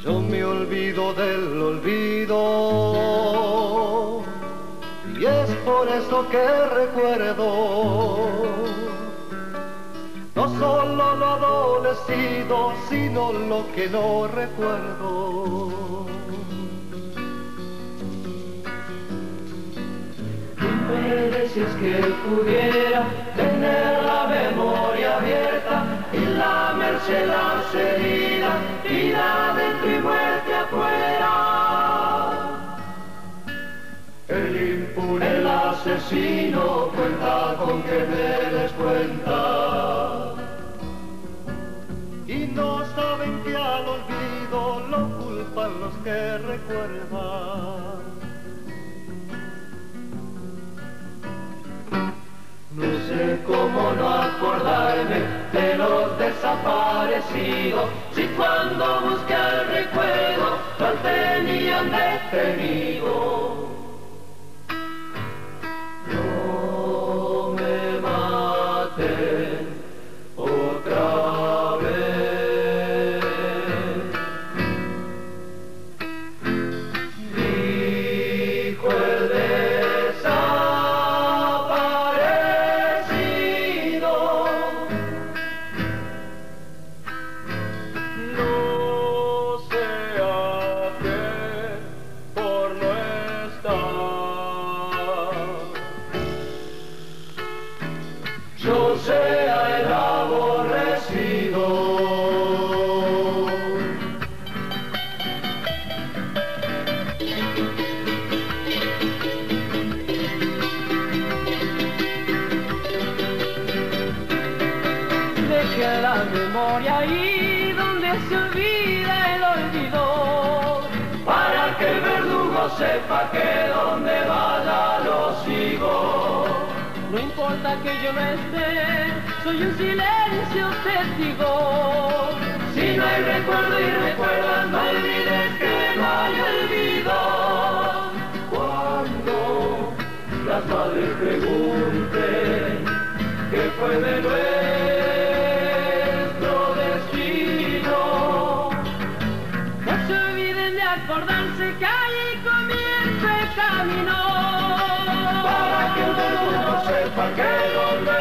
Yo me olvido del olvido y es por eso que recuerdo no solo lo adolecido, sino lo que no recuerdo. Dime si es que pudiera tener la memoria abierta y lamerse las heridas, vida dentro y muerte afuera. El impune, el asesino, cuenta con que me des cuenta. Y no saben que al olvido lo culpan los que recuerdan. No sé cómo no acordarme de los desaparecidos, si cuando busqué el recuerdo lo tenían detenido. No me maten otra vez, dijo el desaparecido. No sea que por no estar yo sea el aborrecido. Deje la memoria ahí donde se olvida el olvido, Para que el verdugo sepa que donde vaya lo sigo. no importa que yo no esté, soy un silencio testigo. Si no hay recuerdo y recuerdas, no olvides que no hay olvido. Cuando las madres pregunten qué fue de nuestro destino, No se olviden de acordarse que ahí comienza el camino. para que el verdugo sepa que donde